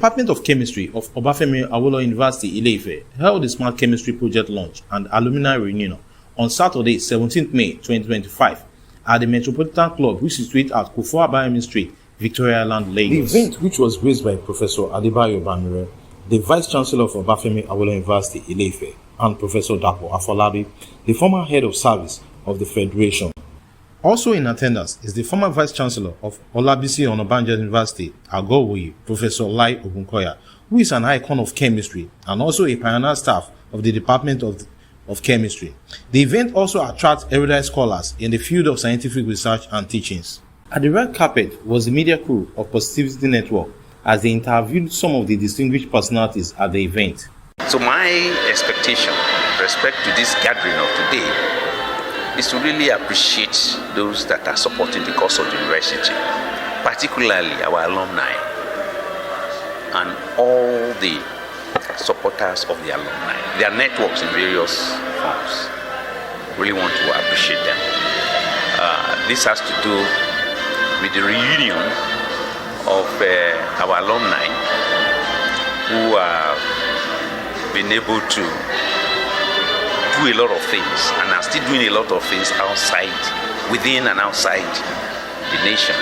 Department of Chemistry of Obafemi Awolowo University, Ile-Ife, held a Smart Chemistry Project launch and alumni reunion on Saturday, 17th May 2025 at the Metropolitan Club, which is situated at Kufuor Abayemi Street, Victoria Island, Lagos. The event, which was graced by Professor Adebayo Bamire, the Vice-Chancellor of Obafemi Awolowo University, Ile-Ife, and Professor Dapo Afolabi, the former head of service of the Federation. Also in attendance is the former Vice-Chancellor of Olabisi Onabanjo University, Agowoye, Professor Lai Ogunkoya, who is an icon of chemistry and also a pioneer staff of the Department of Chemistry. The event also attracts erudite scholars in the field of scientific research and teachings. At the red carpet was the media crew of Positivity Network as they interviewed some of the distinguished personalities at the event. So my expectation with respect to this gathering of today is to really appreciate those that are supporting the cause of the university, particularly our alumni and all the supporters of the alumni, their networks in various forms. Really want to appreciate them. This has to do with the reunion of our alumni who have been able to do a lot of things and are still doing a lot of things outside, within and outside the nation.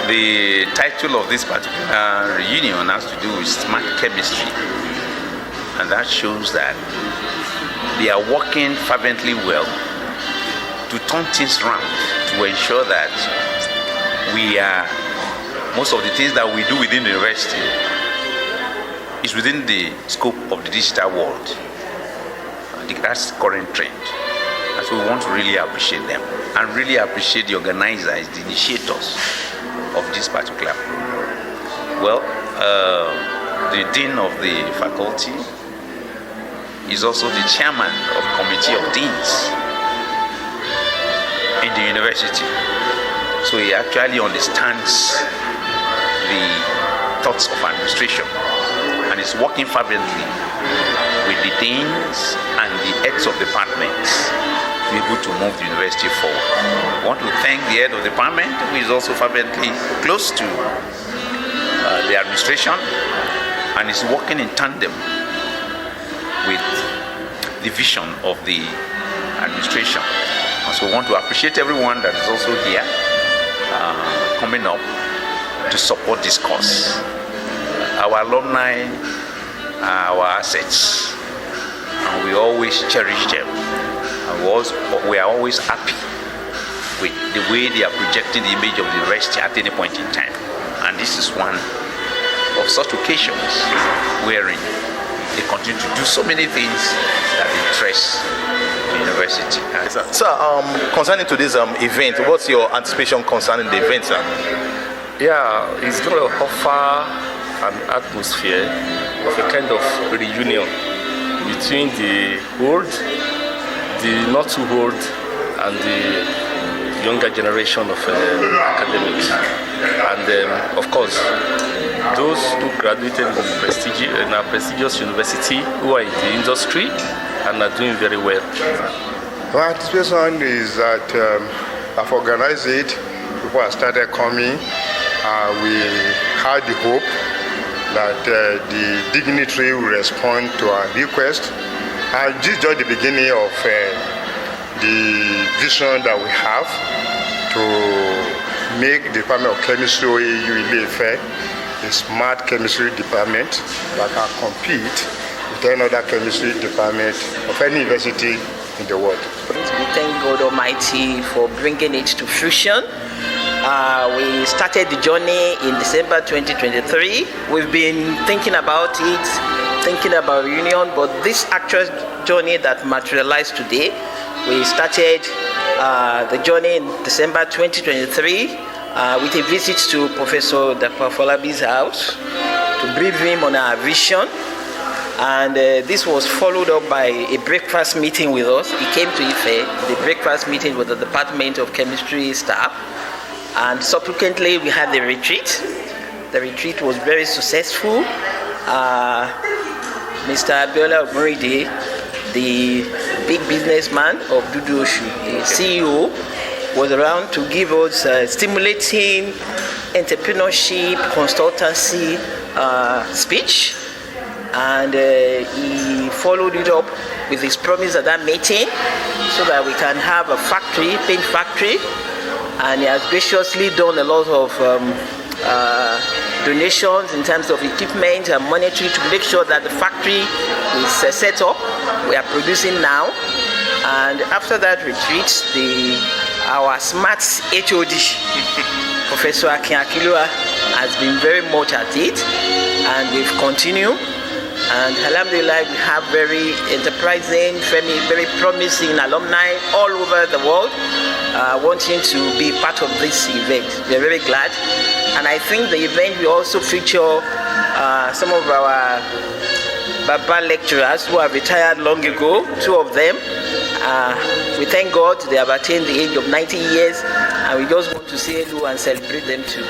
The title of this particular reunion has to do with smart chemistry, and that shows that they are working fervently well to turn things around, to ensure that most of the things that we do within the university is within the scope of the digital world. That's the current trend. And so we want to really appreciate them and really appreciate the organizers, the initiators of this particular program. Well, the dean of the faculty is also the chairman of the committee of deans in the university. So he actually understands the thoughts of administration and is working fervently with the deans and the heads of departments to be able to move the university forward. I want to thank the head of the department, who is also fervently close to the administration and is working in tandem with the vision of the administration. And so I want to appreciate everyone that is also here coming up to support this cause. Our alumni are our assets, and we always cherish them, and we are always happy with the way they are projecting the image of the university at any point in time. And this is one of such occasions wherein they continue to do so many things that interest the university. So, concerning to this event, what's your anticipation concerning the event, sir? Yeah, it's going to offer an atmosphere of a kind of reunion between the old, the not too old, and the younger generation of academics. And of course, those who graduated in a prestigious university, who are in the industry and are doing very well. My anticipation is that I've organized it, people have started coming. We had the hope that the dignitary will respond to our request. And this is just the beginning of the vision that we have to make the Department of Chemistry OAU Ile-Ife a smart chemistry department that can compete with any other chemistry department of any university in the world. We thank God Almighty for bringing it to fruition. We started the journey in December 2023. We've been thinking about it, thinking about reunion, but this actual journey that materialized today, we started the journey in December 2023 with a visit to Professor Dapo Afolabi's house to brief him on our vision. And this was followed up by a breakfast meeting with us. He came to Ife, the breakfast meeting with the Department of Chemistry staff. And subsequently, we had the retreat. The retreat was very successful. Mr. Abiola Ogunride, the big businessman of Dudu Oshu, the CEO, was around to give us stimulating entrepreneurship consultancy speech, and he followed it up with his promise at that meeting so that we can have a factory, paint factory, and he has graciously done a lot of donations in terms of equipment and monetary to make sure that the factory is set up. We are producing now, and after that retreat, our smart HOD, Professor Akin Akilua, has been very much at it, and we've continued. And alhamdulillah, we have very enterprising, very promising alumni all over the world wanting to be part of this event. We're very glad. And I think the event will also feature some of our Baba lecturers who have retired long ago, 2 of them. We thank God they have attained the age of 90 years, and we just want to say hello and celebrate them too.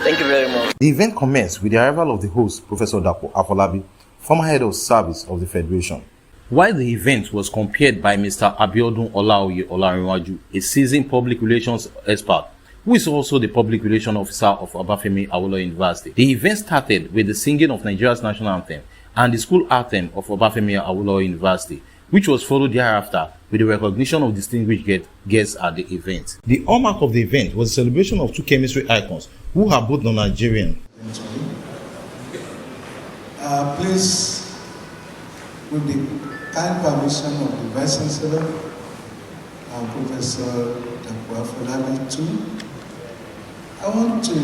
Thank you very much. The event commenced with the arrival of the host, Professor Dapo Afolabi, former head of service of the Federation. While the event was compared by Mr. Abiodun Olaoye Olarinwaju, a seasoned public relations expert, who is also the public relations officer of Obafemi Awolowo University. The event started with the singing of Nigeria's national anthem and the school anthem of Obafemi Awolowo University, which was followed thereafter with the recognition of distinguished guests at the event. The hallmark of the event was a celebration of 2 chemistry icons who are both non-Nigerian. Please, with the kind permission of the Vice Chancellor and Professor Dapo Afolabi too, I want to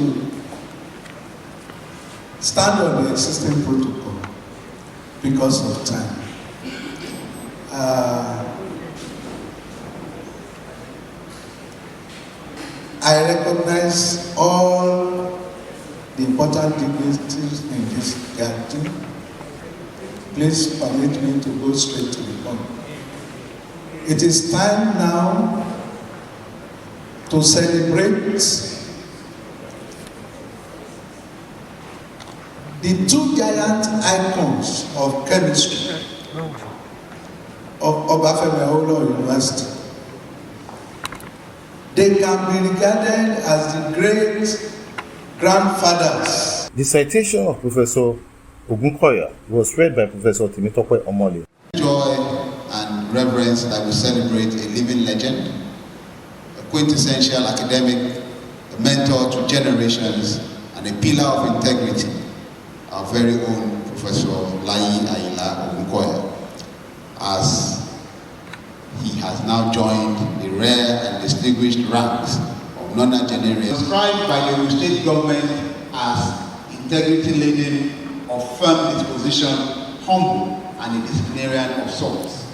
stand on the existing protocol because of time. I recognize all the important dignitaries in this gathering. Please permit me to go straight to the point. It is time now to celebrate the 2 giant icons of chemistry of Obafemi Awolowo University. They can be regarded as the great grandfathers. The citation of Professor Ogunkoya was read by Professor Timitope Omole. Joy and reverence that we celebrate a living legend, a quintessential academic, a mentor to generations, and a pillar of integrity, our very own Professor Layi Ayila Ogunkoya, as he has now joined the rare and distinguished ranks of non-Nigerians, described by the state government as integrity-laden, of firm disposition, humble, and a disciplinarian of sorts.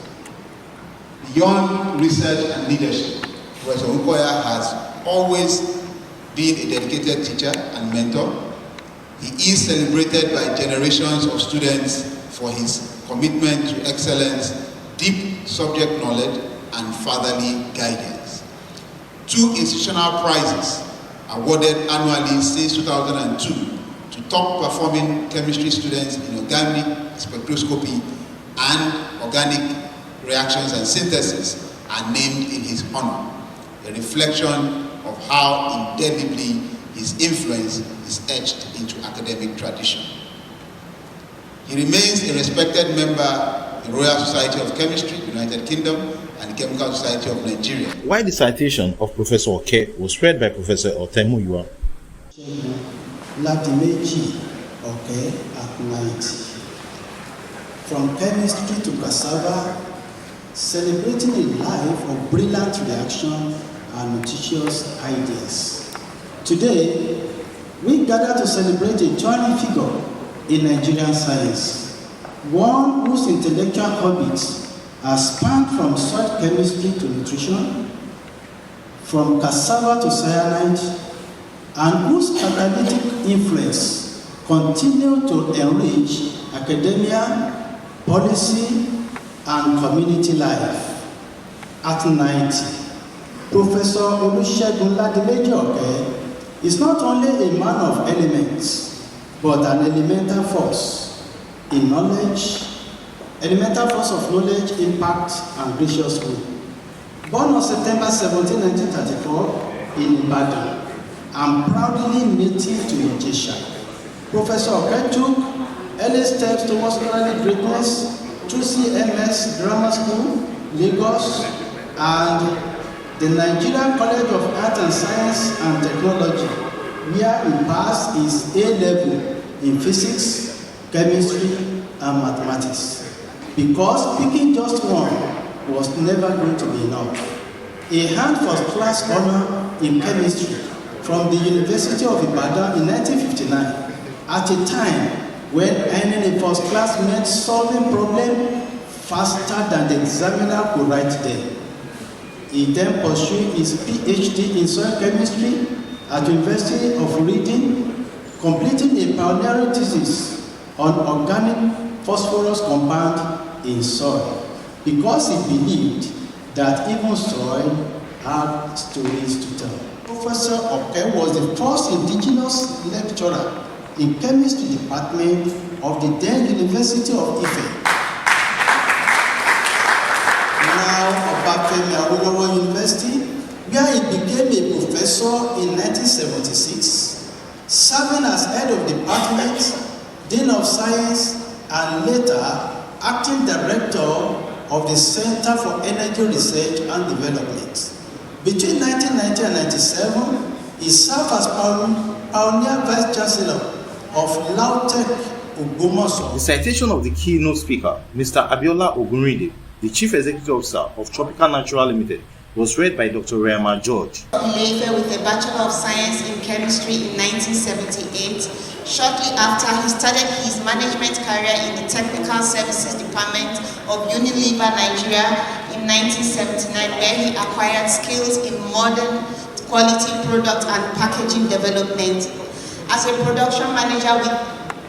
Beyond research and leadership, Professor Ogunkoya has always been a dedicated teacher and mentor. He is celebrated by generations of students for his commitment to excellence, deep subject knowledge, and fatherly guidance. 2 institutional prizes awarded annually since 2002 to top performing chemistry students in organic spectroscopy and organic reactions and synthesis are named in his honor, a reflection of how indelibly his influence is etched into academic tradition. He remains a respected member of the Royal Society of Chemistry, United Kingdom, and the Chemical Society of Nigeria. While the citation of Professor Oke was read by Professor Otemuyua. Ladimeji Oke at 90. From chemistry to cassava, celebrating a life of brilliant reaction and nutritious ideas. Today, we gather to celebrate a journey figure in Nigerian science, one whose intellectual habits are spanned from soil chemistry to nutrition, from cassava to cyanide, and whose catalytic influence continue to enrich academia, policy, and community life. At 90, Professor Olusegun Ladimeji Oke is not only a man of elements, but an elemental force in knowledge, elemental force of knowledge, impact, and gracious will. Born on September 17, 1934 in Ibadan, and proudly native to Nigeria. Professor Oke took early steps towards scholarly greatness through CMS Grammar School, Lagos, and the Nigerian College of Art and Science and Technology, where he passed his A-level in physics, chemistry, and mathematics. Because picking just one was never going to be enough. He had first-class honor in chemistry from the University of Ibadan in 1959, at a time when earning a first class meant solving problems faster than the examiner could write them. He then pursued his PhD in soil chemistry at the University of Reading, completing a pioneering thesis on organic phosphorus compound in soil, because he believed that even soil had stories to tell. Professor Oke was the first indigenous lecturer in chemistry department of the then University of Ife. Now Obafemi Awolowo University, where he became a professor in 1976, serving as head of department, dean of science, and later acting director of the Center for Energy Research and Development. Between 1990 and 1997, he served as pioneer vice chancellor of Lautech Ogbomoso. The citation of the keynote speaker, Mr. Abiola Ogunrinde, the Chief Executive Officer of Tropical Natural Limited, was read by Dr. Rema George. Ileife with a Bachelor of Science in Chemistry in 1978. Shortly after, he started his management career in the Technical Services Department of Unilever Nigeria in 1979, where he acquired skills in modern quality product and packaging development. As a production manager with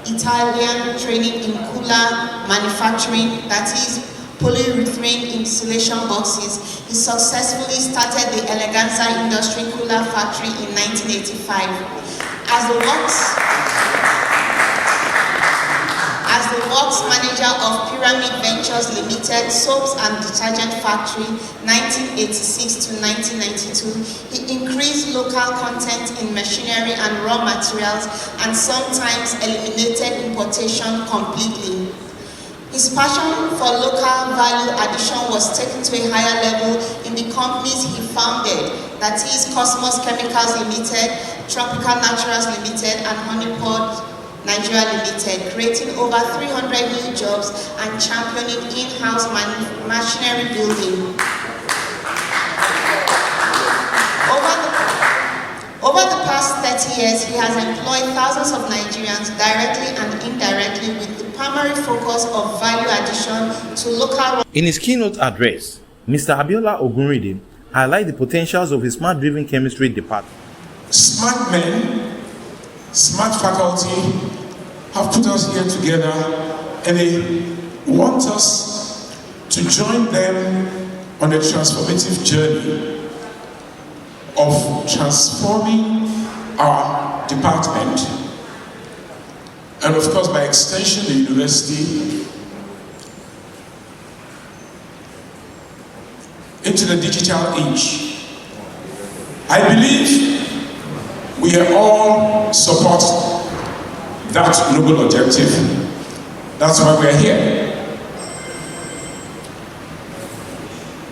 Italian training in cooler manufacturing, that is polyurethane insulation boxes, he successfully started the Eleganza Industry Cooler Factory in 1985. As the works manager of Pyramid Ventures Limited, Soaps and Detergent Factory, 1986 to 1992, he increased local content in machinery and raw materials and sometimes eliminated importation completely. His passion for local value addition was taken to a higher level in the companies he founded, that is Cosmos Chemicals Limited, Tropical Naturals Limited, and Honeypot Nigeria Limited, creating over 300 new jobs and championing in-house machinery building. Over the past 30 years, he has employed thousands of Nigerians directly and indirectly with the primary focus of value addition to local. In his keynote address, Mr. Abiola Ogunrinde highlighted the potentials of his smart-driven chemistry department. Smart men, smart faculty have put us here together, and they want us to join them on a transformative journey of transforming our department, and of course by extension the university, into the digital age. I believe we are all support that noble objective. That's why we are here.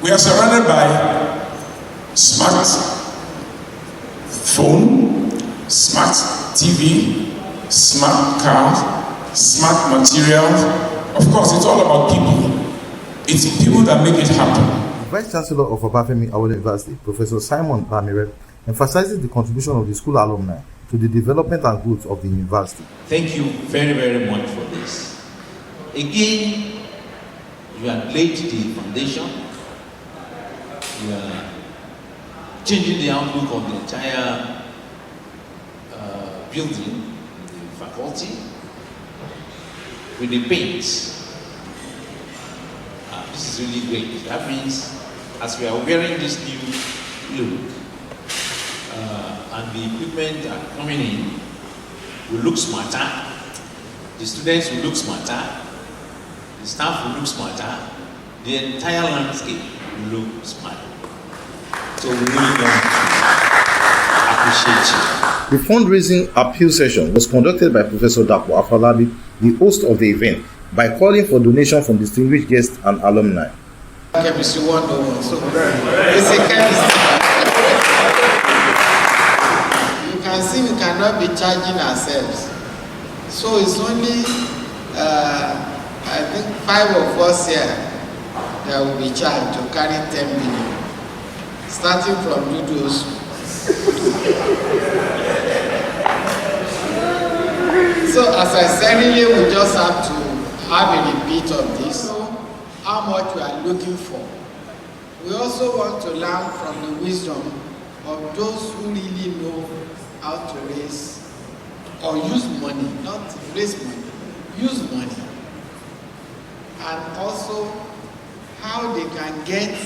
We are surrounded by smart phone, smart TV, smart car, smart material. Of course, it's all about people. It's people that make it happen. The Vice Chancellor of Obafemi Awolowo University, Professor Simon Bamire, emphasizes the contribution of the school alumni to the development and growth of the university. Thank you very, very much for this. Again, you have laid the foundation. You are changing the outlook of the entire building, the faculty, with the paint. This is really great. That means, as we are wearing this new look, and the equipment are coming in, will look smarter, the students will look smarter, the staff will look smarter, the entire landscape will look smarter. So we really want to appreciate you. The fundraising appeal session was conducted by Professor Dapo Afolabi, the host of the event, by calling for donation from distinguished guests and alumni. Chemistry 101. So it's a chemistry. You can see we cannot be charging ourselves. So it's only I think 5 of us here that will be charged to carry 10 million, starting from noodles. So as I said, really, we just have to have a repeat of this. How much we are looking for. We also want to learn from the wisdom of those who really know how to raise or use money, not raise money, use money. And also how they can get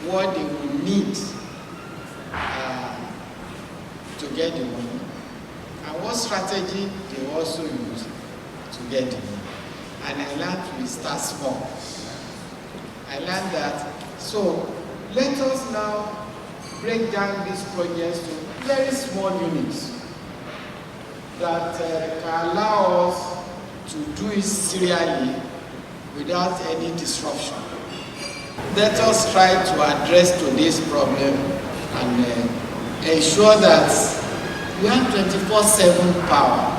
what they will need to get the money. And what strategy they also use to get the money. And I learned we start small. I learned that. So let us now break down these projects to very small units that can allow us to do it serially without any disruption. Let us try to address today's problem and ensure that we have 24/7 power.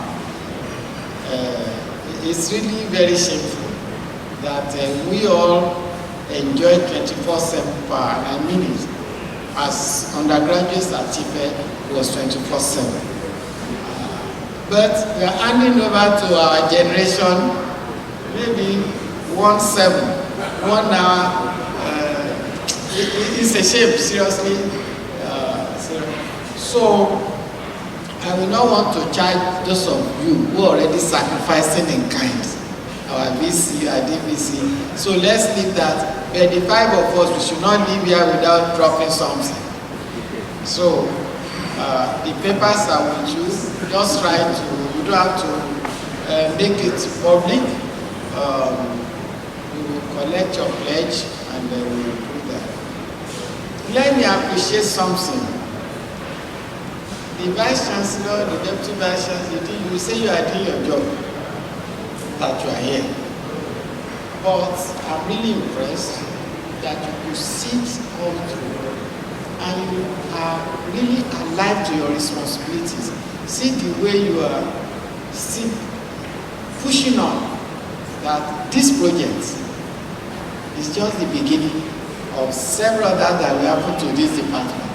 It's really very shameful that we all enjoy 24/7 power. And I mean it. As undergraduates at TIFE, it was 24/7. But we are handing over to our generation maybe 1 hour. It's a shame, seriously. So I will not want to charge those of you who are already sacrificing in kind. Our VC, our DVC. So let's leave that. But the 5 of us, we should not leave here without dropping something. So the papers are with you. Just try to, you don't have to make it public. We will collect your pledge and we will do that. Let me appreciate something. The Vice Chancellor, the Deputy Vice Chancellor, you say you are doing your job, that you are here. But I'm really impressed that you could sit all through and you are really alive to your responsibilities. See the way you are still pushing on, that this project is just the beginning of several others that will happen to this department.